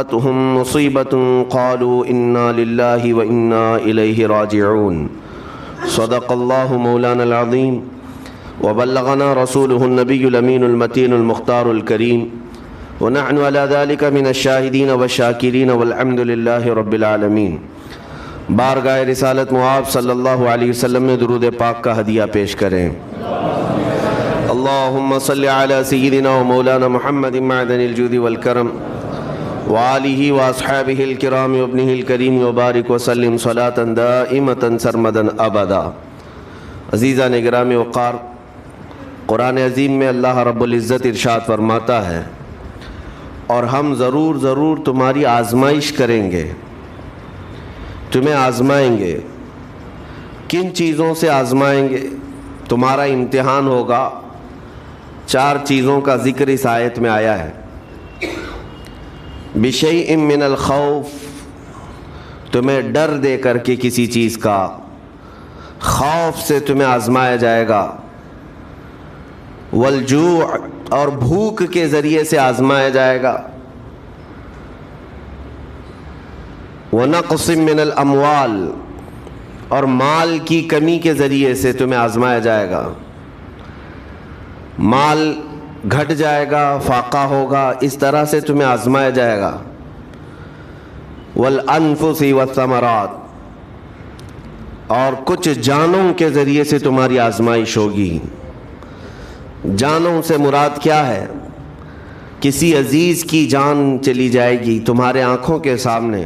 أصابتهم مصيبة قالوا إنا لله وإنا إليه راجعون صدق الله مولانا العظيم وبلغنا رسوله النبي الأمين المتين المختار الكريم ونحن على ذلك من الشاهدين والشاكرين والحمد لله رب العالمين۔ بارگاہ رسالت معاب صلی اللہ علیہ وسلم میں درود پاک کا ہدیہ پیش کریں۔ اللہم صلی علی سیدنا و مولانا محمد معدن الجود والکرم وآلہ واصحابہ الکرام وابنہ الکریم وبارک وسلم صلاة دائمة سرمدا ابدا۔ عزیزان گرامی وقار، قرآن عظیم میں اللہ رب العزت ارشاد فرماتا ہے، اور ہم ضرور تمہاری آزمائش کریں گے، تمہیں آزمائیں گے۔ کن چیزوں سے آزمائیں گے؟ تمہارا امتحان ہوگا۔ 4 چیزوں کا ذکر اس آیت میں آیا ہے۔ بشیء من الخوف، تمہیں ڈر دے کر کے کسی چیز کا، خوف سے تمہیں آزمایا جائے گا۔ والجوع، اور بھوک کے ذریعے سے آزمایا جائے گا۔ ونقص من الاموال، اور مال کی کمی کے ذریعے سے تمہیں آزمایا جائے گا۔ مال گھٹ جائے گا، فاقہ ہوگا، اس طرح سے تمہیں آزمایا جائے گا۔ والانفس والثمرات، اور کچھ جانوں کے ذریعے سے تمہاری آزمائش ہوگی۔ جانوں سے مراد کیا ہے؟ کسی عزیز کی جان چلی جائے گی تمہارے آنکھوں کے سامنے،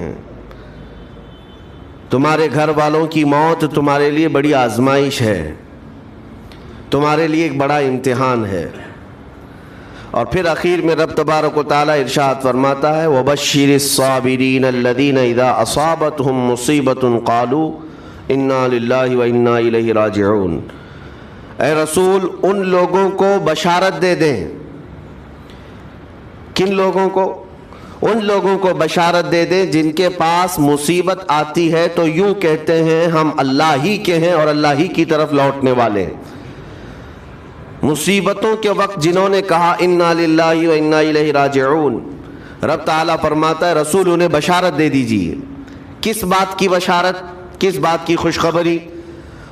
تمہارے گھر والوں کی موت تمہارے لیے بڑی آزمائش ہے، تمہارے لیے ایک بڑا امتحان ہے۔ اور پھر اخیر میں رب تبارک و تعالیٰ ارشاد فرماتا ہے، وَبَشِّرِ الصَّابِرِينَ الَّذِينَ إِذَا أَصَابَتْهُمْ مُصِيبَةٌ قَالُوا إِنَّا لِلَّهِ وَإِنَّا إِلَيْهِ رَاجِعُونَ۔ اے رسول، ان لوگوں کو بشارت دے دیں۔ کن لوگوں کو؟ ان لوگوں کو بشارت دے دیں جن کے پاس مصیبت آتی ہے تو یوں کہتے ہیں ہم اللہ ہی کے ہیں اور اللہ ہی کی طرف لوٹنے والے ہیں۔ مصیبتوں کے وقت جنہوں نے کہا انا للہ و انا الیہ راجعون، رب تعالیٰ فرماتا ہے رسول انہیں بشارت دے دیجیے۔ کس بات کی بشارت؟ کس بات کی خوشخبری؟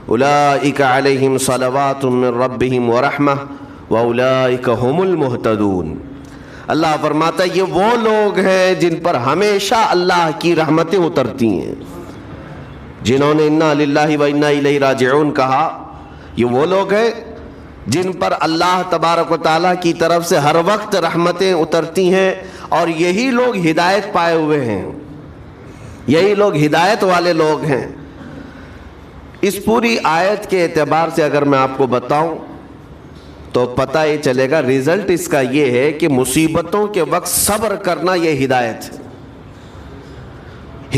اولئک علیہم صلوات من ربہم ورحمہ واولئک هم المہتدون۔ اللہ فرماتا ہے یہ وہ لوگ ہیں جن پر ہمیشہ اللہ کی رحمتیں اترتی ہیں۔ جنہوں نے انا للہ و انا الیہ راجعون کہا، یہ وہ لوگ ہیں جن پر اللہ تبارک و تعالیٰ کی طرف سے ہر وقت رحمتیں اترتی ہیں، اور یہی لوگ ہدایت پائے ہوئے ہیں، یہی لوگ ہدایت والے لوگ ہیں۔ اس پوری آیت کے اعتبار سے اگر میں آپ کو بتاؤں تو پتہ یہ چلے گا، رزلٹ اس کا یہ ہے کہ مصیبتوں کے وقت صبر کرنا یہ ہدایت ہے۔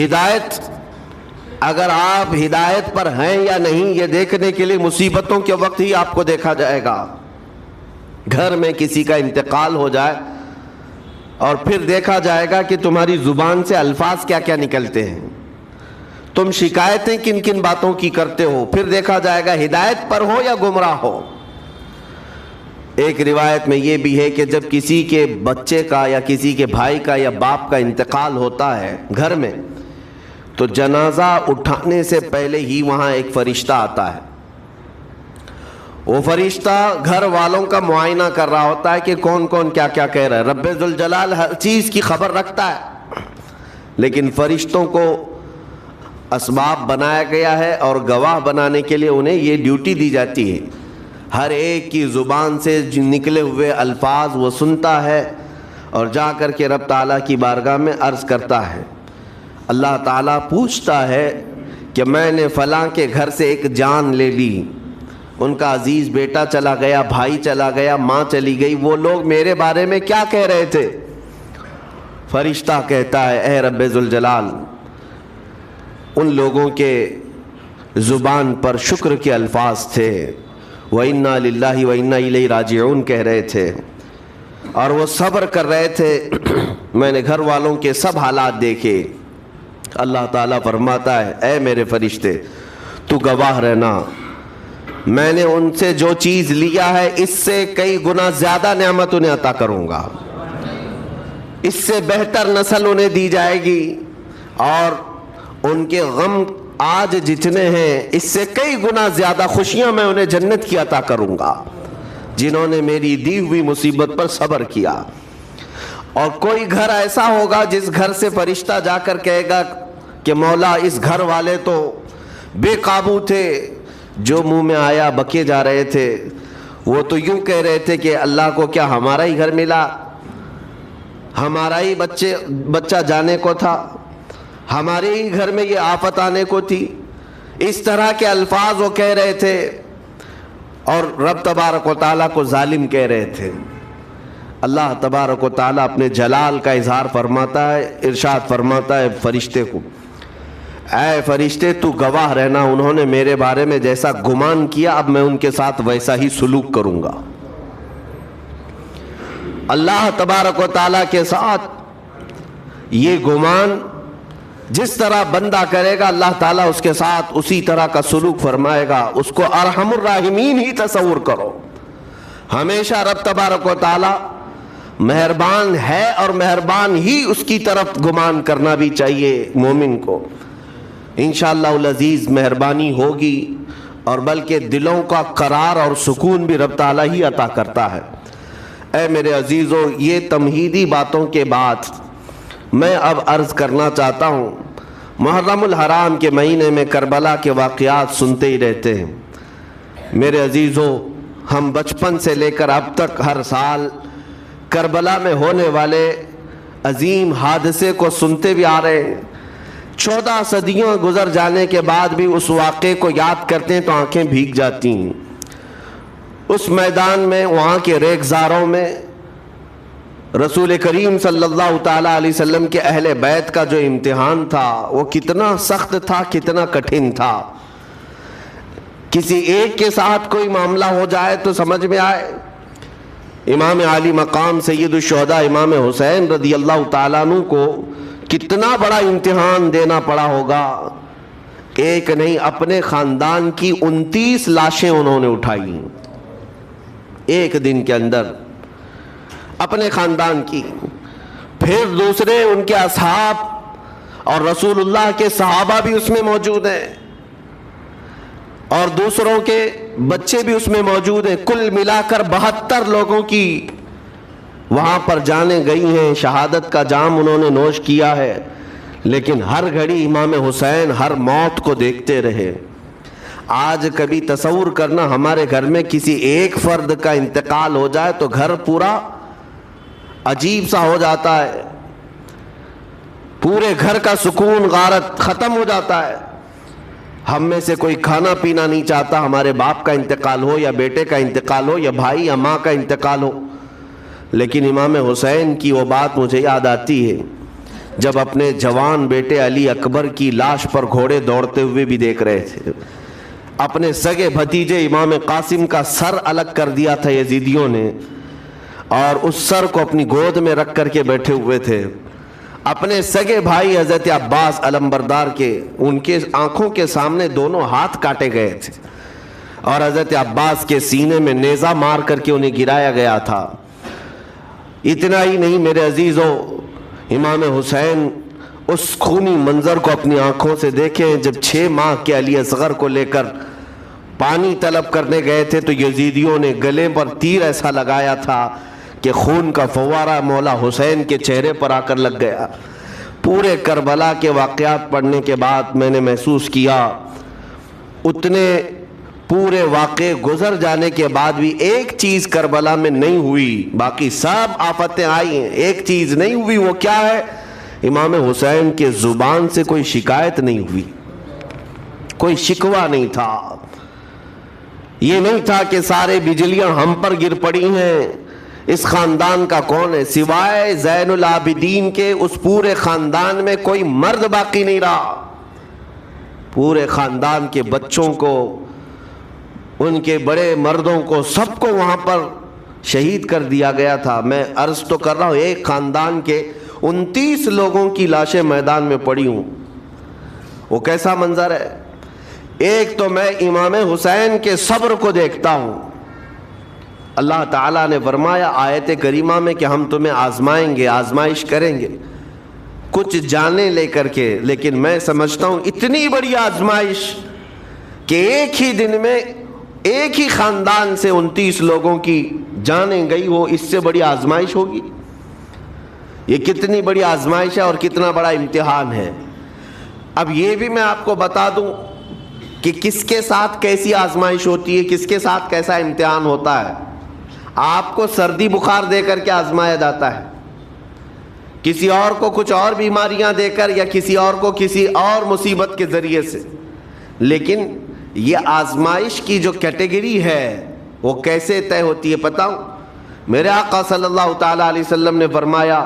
ہدایت، اگر آپ ہدایت پر ہیں یا نہیں یہ دیکھنے کے لیے مصیبتوں کے وقت ہی آپ کو دیکھا جائے گا۔ گھر میں کسی کا انتقال ہو جائے اور پھر دیکھا جائے گا کہ تمہاری زبان سے الفاظ کیا کیا نکلتے ہیں، تم شکایتیں کن کن باتوں کی کرتے ہو، پھر دیکھا جائے گا ہدایت پر ہو یا گمراہ ہو۔ ایک روایت میں یہ بھی ہے کہ جب کسی کے بچے کا یا کسی کے بھائی کا یا باپ کا انتقال ہوتا ہے گھر میں، تو جنازہ اٹھانے سے پہلے ہی وہاں ایک فرشتہ آتا ہے۔ وہ فرشتہ گھر والوں کا معائنہ کر رہا ہوتا ہے کہ کون کون کیا کیا کہہ رہا ہے۔ رب ذوالجلال ہر چیز کی خبر رکھتا ہے، لیکن فرشتوں کو اسباب بنایا گیا ہے اور گواہ بنانے کے لیے انہیں یہ ڈیوٹی دی جاتی ہے۔ ہر ایک کی زبان سے نکلے ہوئے الفاظ وہ سنتا ہے اور جا کر کے رب تعالیٰ کی بارگاہ میں عرض کرتا ہے۔ اللہ تعالیٰ پوچھتا ہے کہ میں نے فلاں کے گھر سے ایک جان لے لی، ان کا عزیز بیٹا چلا گیا، بھائی چلا گیا، ماں چلی گئی، وہ لوگ میرے بارے میں کیا کہہ رہے تھے؟ فرشتہ کہتا ہے اے رب ذوالجلال، ان لوگوں کے زبان پر شکر کے الفاظ تھے، وَإِنَّا لِلَّهِ وَإِنَّا إِلَيْهِ راجعون کہہ رہے تھے، اور وہ صبر کر رہے تھے۔ میں نے گھر والوں کے سب حالات دیکھے۔ اللہ تعالیٰ فرماتا ہے اے میرے فرشتے تو گواہ رہنا، میں نے ان سے جو چیز لیا ہے اس سے کئی گنا زیادہ نعمت انہیں عطا کروں گا۔ اس سے بہتر نسل انہیں دی جائے گی، اور ان کے غم آج جتنے ہیں اس سے کئی گنا زیادہ خوشیاں میں انہیں جنت کی عطا کروں گا، جنہوں نے میری دی ہوئی مصیبت پر صبر کیا۔ اور کوئی گھر ایسا ہوگا جس گھر سے فرشتہ جا کر کہے گا کہ مولا اس گھر والے تو بے قابو تھے، جو منہ میں آیا بکے جا رہے تھے، وہ تو یوں کہہ رہے تھے کہ اللہ کو کیا ہمارا ہی گھر ملا، ہمارا ہی بچہ جانے کو تھا، ہمارے ہی گھر میں یہ آفت آنے کو تھی۔ اس طرح کے الفاظ وہ کہہ رہے تھے، اور رب تبارک و تعالیٰ کو ظالم کہہ رہے تھے۔ اللہ تبارک و تعالیٰ اپنے جلال کا اظہار فرماتا ہے، ارشاد فرماتا ہے فرشتے کو، اے فرشتے تو گواہ رہنا، انہوں نے میرے بارے میں جیسا گمان کیا اب میں ان کے ساتھ ویسا ہی سلوک کروں گا۔ اللہ تبارک و تعالیٰ کے ساتھ یہ گمان جس طرح بندہ کرے گا اللہ تعالیٰ اس کے ساتھ اسی طرح کا سلوک فرمائے گا۔ اس کو ارحم الراحمین ہی تصور کرو۔ ہمیشہ رب تبارک و تعالیٰ مہربان ہے، اور مہربان ہی اس کی طرف گمان کرنا بھی چاہیے مومن کو۔ انشاءاللہ العزیز مہربانی ہوگی، اور بلکہ دلوں کا قرار اور سکون بھی رب تعالیٰ ہی عطا کرتا ہے۔ اے میرے عزیزو، یہ تمہیدی باتوں کے بعد میں اب عرض کرنا چاہتا ہوں، محرم الحرام کے مہینے میں کربلا کے واقعات سنتے ہی رہتے ہیں۔ میرے عزیزو، ہم بچپن سے لے کر اب تک ہر سال کربلا میں ہونے والے عظیم حادثے کو سنتے بھی آ رہے ہیں۔ 14 صدیوں گزر جانے کے بعد بھی اس واقعے کو یاد کرتے ہیں تو آنکھیں بھیگ جاتی ہیں۔ اس میدان میں، وہاں کے ریگزاروں میں رسول کریم صلی اللہ تعالیٰ علیہ وسلم کے اہل بیت کا جو امتحان تھا وہ کتنا سخت تھا، کتنا کٹھن تھا۔ کسی ایک کے ساتھ کوئی معاملہ ہو جائے تو سمجھ میں آئے، امام عالی مقام سید الشہداء امام حسین رضی اللہ تعالیٰ عنہ کو کتنا بڑا امتحان دینا پڑا ہوگا۔ ایک نہیں، اپنے خاندان کی 29 لاشیں انہوں نے اٹھائی ایک دن کے اندر، اپنے خاندان کی۔ پھر دوسرے ان کے اصحاب اور رسول اللہ کے صحابہ بھی اس میں موجود ہیں، اور دوسروں کے بچے بھی اس میں موجود ہیں۔ کل ملا کر 72 لوگوں کی وہاں پر جانیں گئی ہیں، شہادت کا جام انہوں نے نوش کیا ہے، لیکن ہر گھڑی امام حسین ہر موت کو دیکھتے رہے۔ آج کبھی تصور کرنا، ہمارے گھر میں کسی ایک فرد کا انتقال ہو جائے تو گھر پورا عجیب سا ہو جاتا ہے، پورے گھر کا سکون غارت ختم ہو جاتا ہے۔ ہم میں سے کوئی کھانا پینا نہیں چاہتا، ہمارے باپ کا انتقال ہو یا بیٹے کا انتقال ہو یا بھائی یا ماں کا انتقال ہو۔ لیکن امام حسین کی وہ بات مجھے یاد آتی ہے جب اپنے جوان بیٹے علی اکبر کی لاش پر گھوڑے دوڑتے ہوئے بھی دیکھ رہے تھے۔ اپنے سگے بھتیجے امام قاسم کا سر الگ کر دیا تھا یزیدیوں نے، اور اس سر کو اپنی گود میں رکھ کر کے بیٹھے ہوئے تھے۔ اپنے سگے بھائی حضرت عباس علمبردار کے، ان کے آنکھوں کے سامنے دونوں ہاتھ کاٹے گئے تھے، اور حضرت عباس کے سینے میں نیزہ مار کر کے انہیں گرایا گیا تھا۔ اتنا ہی نہیں میرے عزیزو، امام حسین اس خونی منظر کو اپنی آنکھوں سے دیکھیں جب 6 ماہ کے علی اصغر کو لے کر پانی طلب کرنے گئے تھے تو یزیدیوں نے گلے پر تیر ایسا لگایا تھا کہ خون کا فوارہ مولا حسین کے چہرے پر آ کر لگ گیا۔ پورے کربلا کے واقعات پڑھنے کے بعد میں نے محسوس کیا، اتنے پورے واقعے گزر جانے کے بعد بھی ایک چیز کربلا میں نہیں ہوئی، باقی سب آفتیں آئی ہیں، ایک چیز نہیں ہوئی۔ وہ کیا ہے؟ امام حسین کے زبان سے کوئی شکایت نہیں ہوئی، کوئی شکوہ نہیں تھا۔ یہ نہیں تھا کہ سارے بجلیاں ہم پر گر پڑی ہیں، اس خاندان کا کون ہے؟ سوائے زین العابدین کے اس پورے خاندان میں کوئی مرد باقی نہیں رہا۔ پورے خاندان کے بچوں کو، ان کے بڑے مردوں کو، سب کو وہاں پر شہید کر دیا گیا تھا۔ میں عرض تو کر رہا ہوں، ایک خاندان کے 29 لوگوں کی لاشیں میدان میں پڑی ہوں۔ وہ کیسا منظر ہے؟ ایک تو میں امام حسین کے صبر کو دیکھتا ہوں، اللہ تعالیٰ نے فرمایا آیت کریمہ میں کہ ہم تمہیں آزمائیں گے، آزمائش کریں گے کچھ جانیں لے کر کے، لیکن میں سمجھتا ہوں اتنی بڑی آزمائش کہ ایک ہی دن میں ایک ہی خاندان سے 29 لوگوں کی جانیں گئی، وہ اس سے بڑی آزمائش ہوگی؟ یہ کتنی بڑی آزمائش ہے اور کتنا بڑا امتحان ہے۔ اب یہ بھی میں آپ کو بتا دوں کہ کس کے ساتھ کیسی آزمائش ہوتی ہے، کس کے ساتھ کیسا امتحان ہوتا ہے۔ آپ کو سردی بخار دے کر کے آزمایا جاتا ہے، کسی اور کو کچھ اور بیماریاں دے کر، یا کسی اور کو کسی اور مصیبت کے ذریعے سے، لیکن یہ آزمائش کی جو کیٹیگری ہے وہ کیسے طے ہوتی ہے پتہ ہوں؟ میرے آقا صلی اللہ تعالیٰ علیہ وسلم نے فرمایا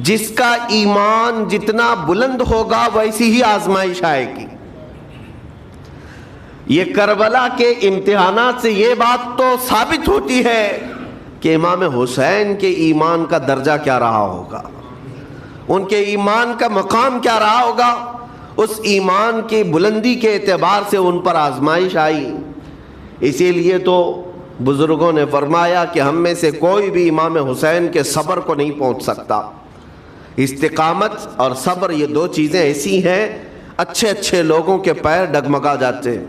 جس کا ایمان جتنا بلند ہوگا ویسی ہی آزمائش آئے گی۔ یہ کربلا کے امتحانات سے یہ بات تو ثابت ہوتی ہے کہ امام حسین کے ایمان کا درجہ کیا رہا ہوگا، ان کے ایمان کا مقام کیا رہا ہوگا۔ اس ایمان کی بلندی کے اعتبار سے ان پر آزمائش آئی۔ اسی لیے تو بزرگوں نے فرمایا کہ ہم میں سے کوئی بھی امام حسین کے صبر کو نہیں پہنچ سکتا۔ استقامت اور صبر یہ دو چیزیں ایسی ہیں اچھے اچھے لوگوں کے پیر ڈگمگا جاتے ہیں۔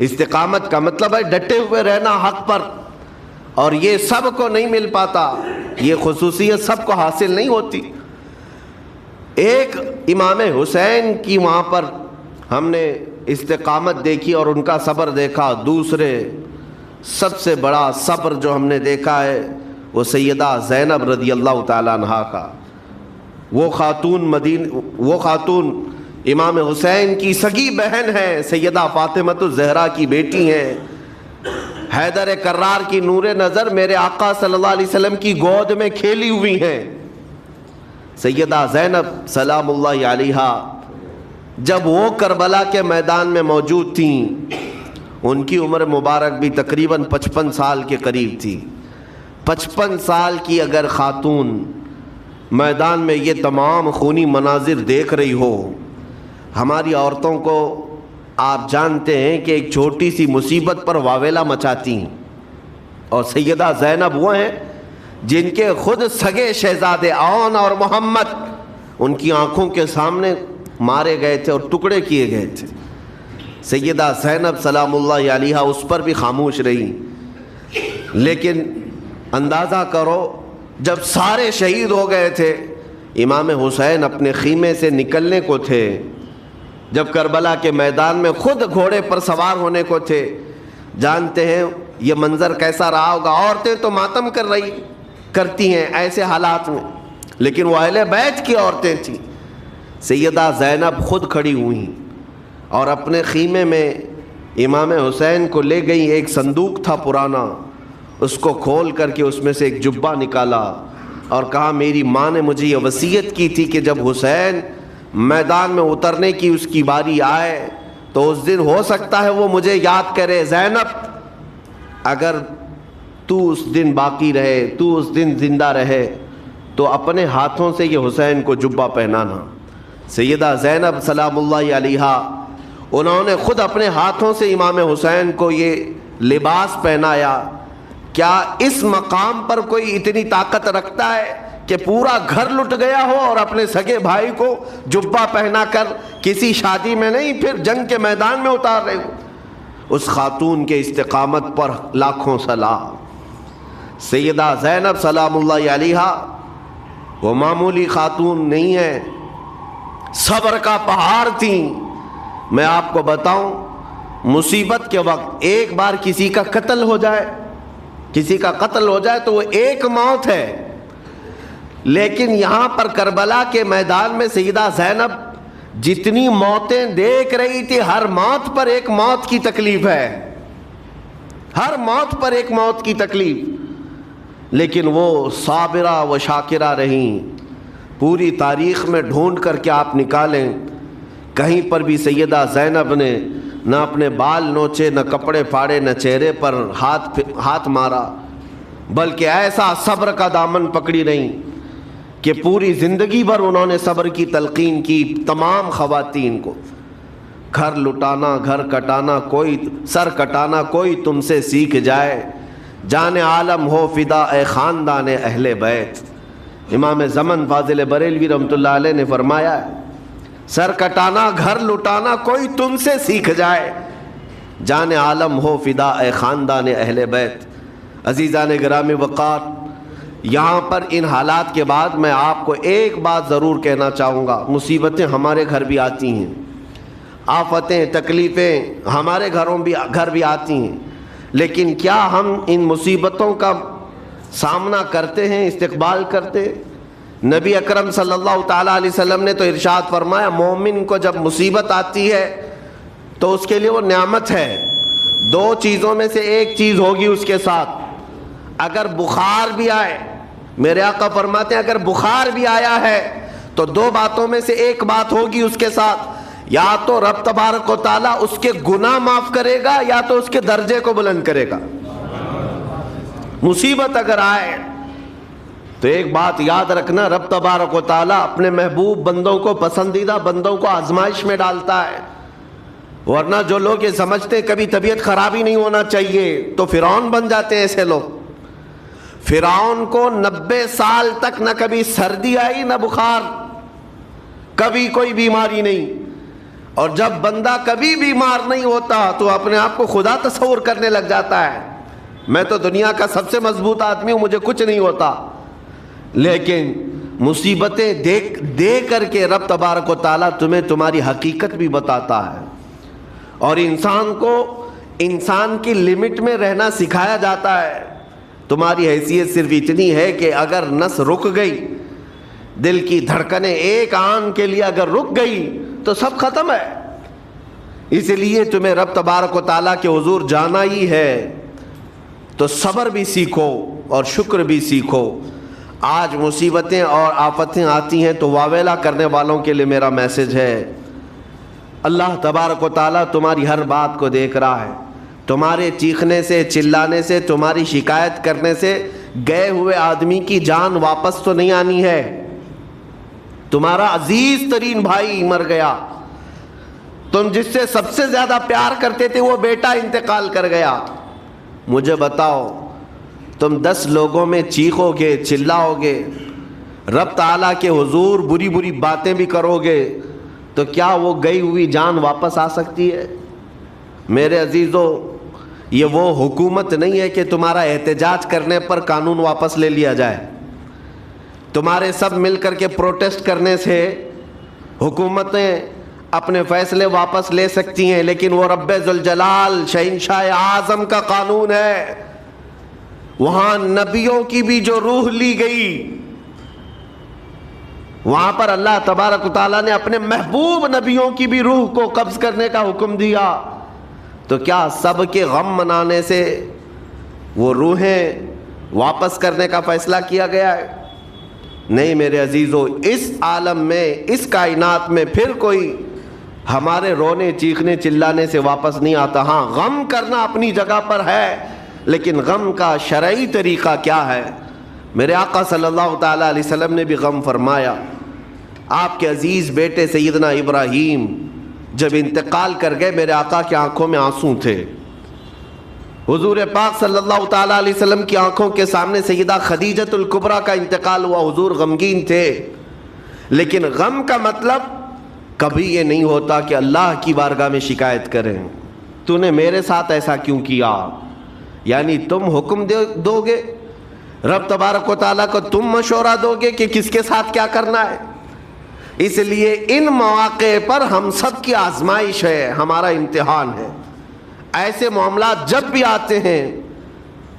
استقامت کا مطلب ہے ڈٹے ہوئے رہنا حق پر، اور یہ سب کو نہیں مل پاتا، یہ خصوصیت سب کو حاصل نہیں ہوتی۔ ایک امام حسین کی وہاں پر ہم نے استقامت دیکھی اور ان کا صبر دیکھا، دوسرے سب سے بڑا صبر جو ہم نے دیکھا ہے وہ سیدہ زینب رضی اللہ تعالیٰ عنہا کا۔ وہ خاتون امام حسین کی سگی بہن ہے، سیدہ فاطمۃ الزہرا کی بیٹی ہیں، حیدر کرار کی نور نظر میرے آقا صلی اللہ علیہ وسلم کی گود میں کھیلی ہوئی ہیں۔ سیدہ زینب سلام اللہ علیہا جب وہ کربلا کے میدان میں موجود تھیں، ان کی عمر مبارک بھی تقریباً 55 سال کے قریب تھی۔ 55 سال کی اگر خاتون میدان میں یہ تمام خونی مناظر دیکھ رہی ہو، ہماری عورتوں کو آپ جانتے ہیں کہ ایک چھوٹی سی مصیبت پر واویلا مچاتی ہیں، اور سیدہ زینب وہ ہیں جن کے خود سگے شہزادے اون اور محمد ان کی آنکھوں کے سامنے مارے گئے تھے اور ٹکڑے کیے گئے تھے۔ سیدہ زینب سلام اللہ علیہا اس پر بھی خاموش رہی، لیکن اندازہ کرو جب سارے شہید ہو گئے تھے، امام حسین اپنے خیمے سے نکلنے کو تھے، جب کربلا کے میدان میں خود گھوڑے پر سوار ہونے کو تھے، جانتے ہیں یہ منظر کیسا رہا ہوگا۔ عورتیں تو ماتم کرتی ہیں ایسے حالات میں، لیکن وہ اہل بیت کی عورتیں تھیں۔ سیدہ زینب خود کھڑی ہوئیں اور اپنے خیمے میں امام حسین کو لے گئی۔ ایک صندوق تھا پرانا، اس کو کھول کر کے اس میں سے ایک جبہ نکالا اور کہا میری ماں نے مجھے یہ وصیت کی تھی کہ جب حسین میدان میں اترنے کی اس کی باری آئے تو اس دن ہو سکتا ہے وہ مجھے یاد کرے، زینب اگر تو اس دن باقی رہے، تو اس دن زندہ رہے تو اپنے ہاتھوں سے یہ حسین کو جبہ پہنانا۔ سیدہ زینب سلام اللہ علیہا انہوں نے خود اپنے ہاتھوں سے امام حسین کو یہ لباس پہنایا۔ کیا اس مقام پر کوئی اتنی طاقت رکھتا ہے کہ پورا گھر لٹ گیا ہو اور اپنے سگے بھائی کو جبہ پہنا کر کسی شادی میں نہیں، پھر جنگ کے میدان میں اتار رہے ہو؟ اس خاتون کے استقامت پر لاکھوں سلام۔ سیدہ زینب سلام اللہ علیہا وہ معمولی خاتون نہیں ہے، صبر کا پہاڑ تھیں۔ میں آپ کو بتاؤں، مصیبت کے وقت ایک بار کسی کا قتل ہو جائے تو وہ ایک موت ہے، لیکن یہاں پر کربلا کے میدان میں سیدہ زینب جتنی موتیں دیکھ رہی تھی، ہر موت پر ایک موت کی تکلیف ہے، ہر موت پر ایک موت کی تکلیف، لیکن وہ صابرہ و شاکرہ رہیں۔ پوری تاریخ میں ڈھونڈ کر کے آپ نکالیں، کہیں پر بھی سیدہ زینب نے نہ اپنے بال نوچے، نہ کپڑے پھاڑے، نہ چہرے پر ہاتھ مارا، بلکہ ایسا صبر کا دامن پکڑی رہیں کہ پوری زندگی بھر انہوں نے صبر کی تلقین کی تمام خواتین کو۔ گھر لٹانا، گھر کٹانا، کوئی سر کٹانا کوئی تم سے سیکھ جائے، جان عالم ہو فدا اے خاندان اہل بیت۔ امام زمن فاضل بریلوی رحمۃ اللہ علیہ نے فرمایا ہے، سر کٹانا گھر لٹانا کوئی تم سے سیکھ جائے، جان عالم ہو فدا اے خاندان اہل بیت۔ عزیزان گرامی وقار، یہاں پر ان حالات کے بعد میں آپ کو ایک بات ضرور کہنا چاہوں گا۔ مصیبتیں ہمارے گھر بھی آتی ہیں، آفتیں تکلیفیں ہمارے گھر بھی آتی ہیں، لیکن کیا ہم ان مصیبتوں کا سامنا کرتے ہیں، استقبال کرتے ہیں؟ نبی اکرم صلی اللہ تعالیٰ علیہ وسلم نے تو ارشاد فرمایا، مومن کو جب مصیبت آتی ہے تو اس کے لیے وہ نعمت ہے، دو چیزوں میں سے ایک چیز ہوگی اس کے ساتھ۔ اگر بخار بھی آئے، میرے آقا فرماتے ہیں اگر بخار بھی آیا ہے تو دو باتوں میں سے ایک بات ہوگی اس کے ساتھ، یا تو رب تبارک و تعالیٰ اس کے گناہ معاف کرے گا یا تو اس کے درجے کو بلند کرے گا۔ مصیبت اگر آئے تو ایک بات یاد رکھنا، رب تبارک و تعالیٰ اپنے محبوب بندوں کو، پسندیدہ بندوں کو آزمائش میں ڈالتا ہے، ورنہ جو لوگ یہ سمجھتے کبھی طبیعت خرابی نہیں ہونا چاہیے تو فرعون بن جاتے ہیں ایسے لوگ۔ فرعون کو 90 سال تک نہ کبھی سردی آئی نہ بخار، کبھی کوئی بیماری نہیں، اور جب بندہ کبھی بیمار نہیں ہوتا تو اپنے آپ کو خدا تصور کرنے لگ جاتا ہے، میں تو دنیا کا سب سے مضبوط آدمی ہوں، مجھے کچھ نہیں ہوتا۔ لیکن مصیبتیں دے کر کے رب تبارک و تعالیٰ تمہیں تمہاری حقیقت بھی بتاتا ہے، اور انسان کو انسان کی لمٹ میں رہنا سکھایا جاتا ہے۔ تمہاری حیثیت صرف اتنی ہے کہ اگر نس رک گئی، دل کی دھڑکنیں ایک آن کے لیے اگر رک گئی تو سب ختم ہے۔ اس لیے تمہیں رب تبارک و تعالیٰ کے حضور جانا ہی ہے تو صبر بھی سیکھو اور شکر بھی سیکھو۔ آج مصیبتیں اور آفتیں آتی ہیں تو واویلا کرنے والوں کے لیے میرا میسج ہے، اللہ تبارک و تعالیٰ تمہاری ہر بات کو دیکھ رہا ہے۔ تمہارے چیخنے سے، چلانے سے، تمہاری شکایت کرنے سے گئے ہوئے آدمی کی جان واپس تو نہیں آنی ہے۔ تمہارا عزیز ترین بھائی مر گیا، تم جس سے سب سے زیادہ پیار کرتے تھے وہ بیٹا انتقال کر گیا، مجھے بتاؤ تم 10 لوگوں میں چیخو گے، چلاؤ گے، رب تعالیٰ کے حضور بری بری باتیں بھی کرو گے تو کیا وہ گئی ہوئی جان واپس آ سکتی ہے؟ میرے عزیزو، یہ وہ حکومت نہیں ہے کہ تمہارا احتجاج کرنے پر قانون واپس لے لیا جائے۔ تمہارے سب مل کر کے پروٹیسٹ کرنے سے حکومتیں اپنے فیصلے واپس لے سکتی ہیں، لیکن وہ رب ذوالجلال شہنشاہ اعظم کا قانون ہے۔ وہاں نبیوں کی بھی جو روح لی گئی، وہاں پر اللہ تبارک و تعالیٰ نے اپنے محبوب نبیوں کی بھی روح کو قبض کرنے کا حکم دیا، تو کیا سب کے غم منانے سے وہ روحیں واپس کرنے کا فیصلہ کیا گیا ہے؟ نہیں میرے عزیزو، اس عالم میں، اس کائنات میں پھر کوئی ہمارے رونے چیخنے چلانے سے واپس نہیں آتا۔ ہاں، غم کرنا اپنی جگہ پر ہے، لیکن غم کا شرعی طریقہ کیا ہے؟ میرے آقا صلی اللہ تعالیٰ علیہ وسلم نے بھی غم فرمایا۔ آپ کے عزیز بیٹے سیدنا ابراہیم جب انتقال کر گئے، میرے آقا کی آنکھوں میں آنسو تھے۔ حضور پاک صلی اللہ تعالیٰ علیہ وسلم کی آنکھوں کے سامنے سیدہ خدیجۃ الکبریٰ کا انتقال ہوا، حضور غمگین تھے۔ لیکن غم کا مطلب کبھی یہ نہیں ہوتا کہ اللہ کی بارگاہ میں شکایت کریں، تو نے میرے ساتھ ایسا کیوں کیا؟ یعنی تم حکم دو گے، رب تبارک و تعالیٰ کو تم مشورہ دو گے کہ کس کے ساتھ کیا کرنا ہے۔ اس لیے ان مواقع پر ہم سب کی آزمائش ہے، ہمارا امتحان ہے۔ ایسے معاملات جب بھی آتے ہیں،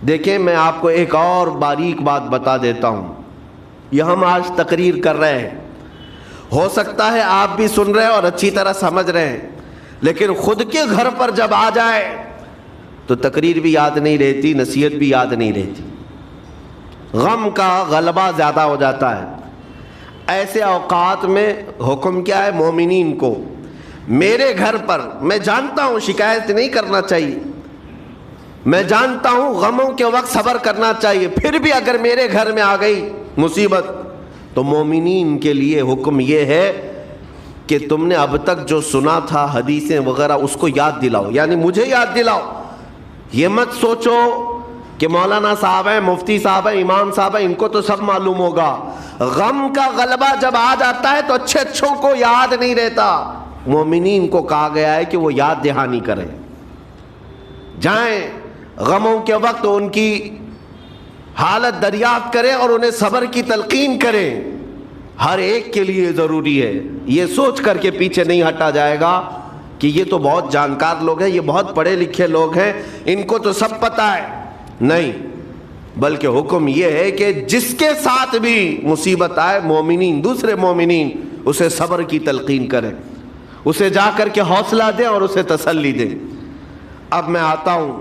دیکھیں میں آپ کو ایک اور باریک بات بتا دیتا ہوں۔ یہ ہم آج تقریر کر رہے ہیں، ہو سکتا ہے آپ بھی سن رہے ہیں اور اچھی طرح سمجھ رہے ہیں، لیکن خود کے گھر پر جب آ جائے تو تقریر بھی یاد نہیں رہتی، نصیحت بھی یاد نہیں رہتی، غم کا غلبہ زیادہ ہو جاتا ہے۔ ایسے اوقات میں حکم کیا ہے مومنین کو؟ میرے گھر پر، میں جانتا ہوں شکایت نہیں کرنا چاہیے، میں جانتا ہوں غموں کے وقت صبر کرنا چاہیے، پھر بھی اگر میرے گھر میں آ گئی مصیبت تو مومنین کے لیے حکم یہ ہے کہ تم نے اب تک جو سنا تھا حدیثیں وغیرہ اس کو یاد دلاؤ، یعنی مجھے یاد دلاؤ۔ یہ مت سوچو کہ مولانا صاحب ہیں، مفتی صاحب ہیں، امام صاحب ہیں، ان کو تو سب معلوم ہوگا۔ غم کا غلبہ جب آ جاتا ہے تو اچھے اچھوں کو یاد نہیں رہتا۔ مومنین کو کہا گیا ہے کہ وہ یاد دہانی کریں، جائیں غموں کے وقت ان کی حالت دریافت کریں اور انہیں صبر کی تلقین کریں۔ ہر ایک کے لیے ضروری ہے، یہ سوچ کر کے پیچھے نہیں ہٹا جائے گا کہ یہ تو بہت جانکار لوگ ہیں، یہ بہت پڑھے لکھے لوگ ہیں، ان کو تو سب پتہ ہے۔ نہیں، بلکہ حکم یہ ہے کہ جس کے ساتھ بھی مصیبت آئے، مومنین، دوسرے مومنین اسے صبر کی تلقین کریں، اسے جا کر کے حوصلہ دیں اور اسے تسلی دیں۔ اب میں آتا ہوں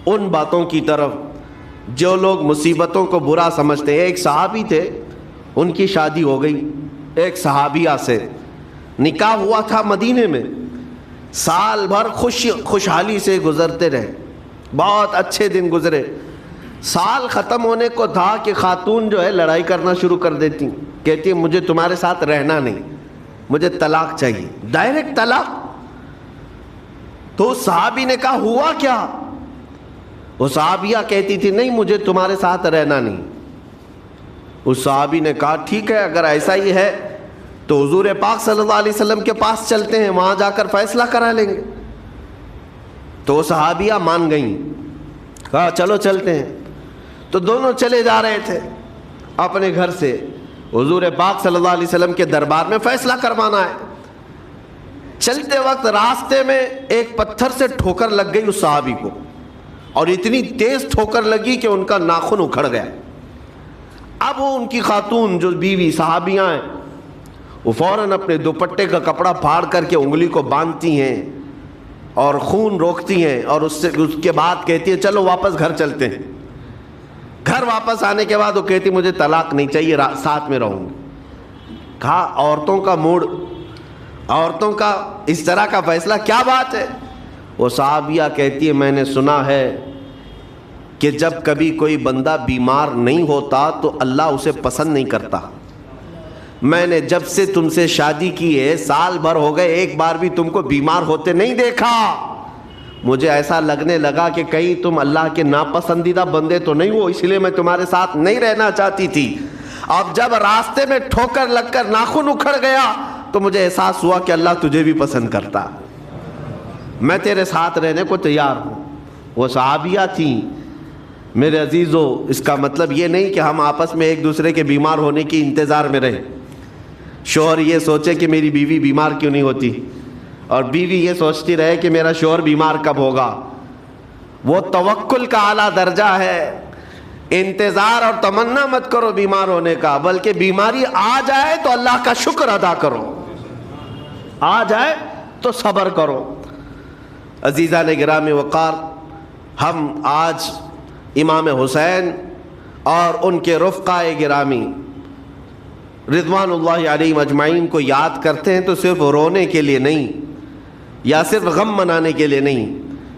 ان باتوں کی طرف جو لوگ مصیبتوں کو برا سمجھتے ہیں۔ ایک صحابی تھے، ان کی شادی ہو گئی ایک صحابیہ سے، نکاح ہوا تھا مدینے میں، سال بھر خوشحالی سے گزرتے رہے، بہت اچھے دن گزرے۔ سال ختم ہونے کو تھا کہ خاتون جو ہے لڑائی کرنا شروع کر دیتی، کہتی ہے مجھے تمہارے ساتھ رہنا نہیں، مجھے طلاق چاہیے، ڈائریکٹ طلاق۔ تو صحابی نے کہا ہوا کیا؟ وہ صحابیہ کہتی تھی نہیں مجھے تمہارے ساتھ رہنا نہیں۔ اس صحابی نے کہا ٹھیک ہے، اگر ایسا ہی ہے تو حضور پاک صلی اللہ علیہ وسلم کے پاس چلتے ہیں، وہاں جا کر فیصلہ کرا لیں گے۔ تو وہ صحابیہ مان گئیں، کہا چلو چلتے ہیں۔ تو دونوں چلے جا رہے تھے اپنے گھر سے، حضور پاک صلی اللہ علیہ وسلم کے دربار میں فیصلہ کروانا ہے۔ چلتے وقت راستے میں ایک پتھر سے ٹھوکر لگ گئی اس صحابی کو، اور اتنی تیز ٹھوکر لگی کہ ان کا ناخن اکھڑ گیا۔ اب وہ ان کی خاتون جو بیوی صحابیاں ہیں، وہ فوراً اپنے دوپٹے کا کپڑا پھاڑ کر کے انگلی کو باندھتی ہیں اور خون روکتی ہیں، اور اس کے بعد کہتی ہیں چلو واپس گھر چلتے ہیں۔ گھر واپس آنے کے بعد وہ کہتی مجھے طلاق نہیں چاہیے، ساتھ میں رہوں گی۔ کہا عورتوں کا موڈ، عورتوں کا اس طرح کا فیصلہ کیا بات ہے؟ وہ صحابیہ کہتی ہے میں نے سنا ہے کہ جب کبھی کوئی بندہ بیمار نہیں ہوتا تو اللہ اسے پسند نہیں کرتا۔ میں نے جب سے تم سے شادی کی ہے، سال بھر ہو گئے، ایک بار بھی تم کو بیمار ہوتے نہیں دیکھا۔ مجھے ایسا لگنے لگا کہ کہیں تم اللہ کے ناپسندیدہ بندے تو نہیں ہو، اس لیے میں تمہارے ساتھ نہیں رہنا چاہتی تھی۔ اب جب راستے میں ٹھوکر لگ کر ناخن اکھڑ گیا تو مجھے احساس ہوا کہ اللہ تجھے بھی پسند کرتا، میں تیرے ساتھ رہنے کو تیار ہوں۔ وہ صحابیہ تھیں۔ میرے عزیزو، اس کا مطلب یہ نہیں کہ ہم آپس میں ایک دوسرے کے بیمار ہونے کی انتظار میں رہیں۔ شوہر یہ سوچے کہ میری بیوی بیمار کیوں نہیں ہوتی، اور بیوی یہ سوچتی رہے کہ میرا شوہر بیمار کب ہوگا۔ وہ توکل کا اعلیٰ درجہ ہے۔ انتظار اور تمنا مت کرو بیمار ہونے کا، بلکہ بیماری آ جائے تو اللہ کا شکر ادا کرو، آ جائے تو صبر کرو۔ عزیزان گرامی وقار، ہم آج امام حسین اور ان کے رفقائے گرامی رضوان اللہ علیہم اجمعین کو یاد کرتے ہیں تو صرف رونے کے لیے نہیں یا صرف غم منانے کے لیے نہیں،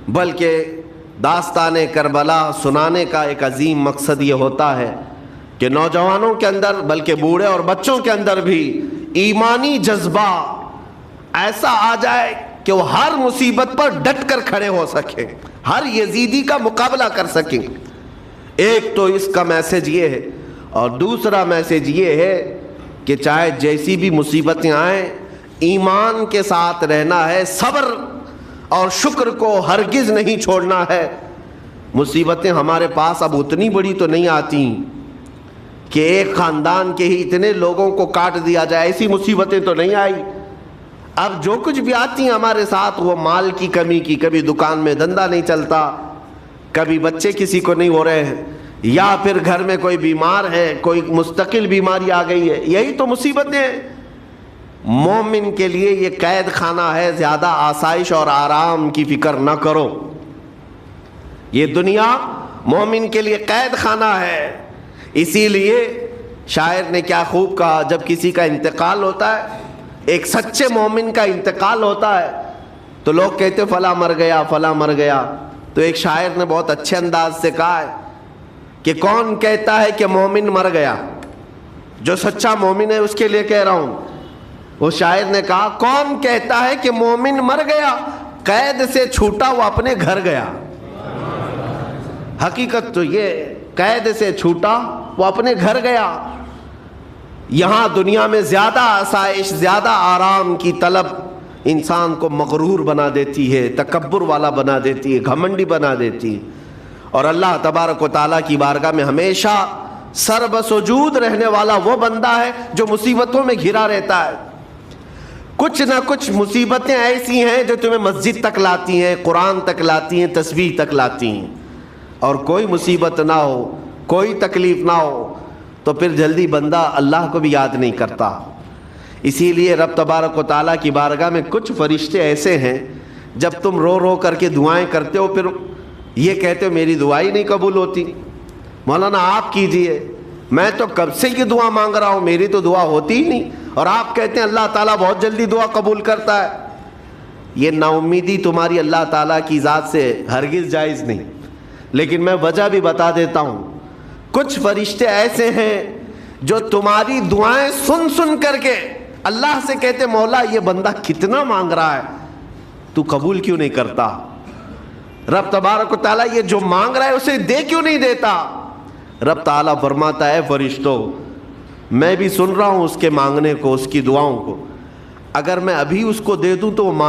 بلکہ داستان کربلا سنانے کا ایک عظیم مقصد یہ ہوتا ہے کہ نوجوانوں کے اندر، بلکہ بوڑھے اور بچوں کے اندر بھی ایمانی جذبہ ایسا آ جائے کہ وہ ہر مصیبت پر ڈٹ کر کھڑے ہو سکیں، ہر یزیدی کا مقابلہ کر سکیں۔ ایک تو اس کا میسج یہ ہے، اور دوسرا میسج یہ ہے کہ چاہے جیسی بھی مصیبتیں آئیں، ایمان کے ساتھ رہنا ہے، صبر اور شکر کو ہرگز نہیں چھوڑنا ہے۔ مصیبتیں ہمارے پاس اب اتنی بڑی تو نہیں آتی کہ ایک خاندان کے ہی اتنے لوگوں کو کاٹ دیا جائے، ایسی مصیبتیں تو نہیں آئی۔ اب جو کچھ بھی آتی ہیں ہمارے ساتھ، وہ مال کی کمی کی، کبھی دکان میں دھندا نہیں چلتا، کبھی بچے کسی کو نہیں ہو رہے ہیں، یا پھر گھر میں کوئی بیمار ہے، کوئی مستقل بیماری آ گئی ہے، یہی تو مصیبتیں ہیں۔ مومن کے لیے یہ قید خانہ ہے، زیادہ آسائش اور آرام کی فکر نہ کرو۔ یہ دنیا مومن کے لیے قید خانہ ہے۔ اسی لیے شاعر نے کیا خوب کہا، جب کسی کا انتقال ہوتا ہے، ایک سچے مومن کا انتقال ہوتا ہے، تو لوگ کہتے فلاں مر گیا، فلاں مر گیا، تو ایک شاعر نے بہت اچھے انداز سے کہا ہے کہ کون کہتا ہے کہ مومن مر گیا؟ جو سچا مومن ہے اس کے لیے کہہ رہا ہوں۔ وہ شاعر نے کہا کون کہتا ہے کہ مومن مر گیا؟ قید سے چھوٹا وہ اپنے گھر گیا۔ حقیقت تو یہ قید سے چھوٹا وہ اپنے گھر گیا. یہاں دنیا میں زیادہ آسائش، زیادہ آرام کی طلب انسان کو مغرور بنا دیتی ہے، تکبر والا بنا دیتی ہے، گھمنڈی بنا دیتی ہے. اور اللہ تبارک و تعالیٰ کی بارگاہ میں ہمیشہ سر بسجود رہنے والا وہ بندہ ہے جو مصیبتوں میں گھرا رہتا ہے. کچھ نہ کچھ مصیبتیں ایسی ہیں جو تمہیں مسجد تک لاتی ہیں، قرآن تک لاتی ہیں، تسبیح تک لاتی ہیں. اور کوئی مصیبت نہ ہو، کوئی تکلیف نہ ہو تو پھر جلدی بندہ اللہ کو بھی یاد نہیں کرتا. اسی لیے رب تبارک و تعالیٰ کی بارگاہ میں کچھ فرشتے ایسے ہیں جب تم رو رو کر کے دعائیں کرتے ہو پھر یہ کہتے ہو میری دعا ہی نہیں قبول ہوتی، مولانا آپ کیجئے، میں تو کب سے یہ دعا مانگ رہا ہوں، میری تو دعا ہوتی ہی نہیں، اور آپ کہتے ہیں اللہ تعالیٰ بہت جلدی دعا قبول کرتا ہے. یہ نا امیدی تمہاری اللہ تعالیٰ کی ذات سے ہرگز جائز نہیں. لیکن میں وجہ بھی بتا دیتا ہوں، کچھ فرشتے ایسے ہیں جو تمہاری دعائیں سن سن کر کے اللہ سے کہتے مولا یہ بندہ کتنا مانگ رہا ہے، تو قبول کیوں نہیں کرتا؟ رب تبارک و تعالیٰ یہ جو مانگ رہا ہے اسے دے کیوں نہیں دیتا؟ رب تعالیٰ فرماتا ہے فرشتوں میں بھی سن رہا ہوں اس کے مانگنے کو، اس کی دعاؤں کو، اگر میں ابھی اس کو دے دوں تو وہ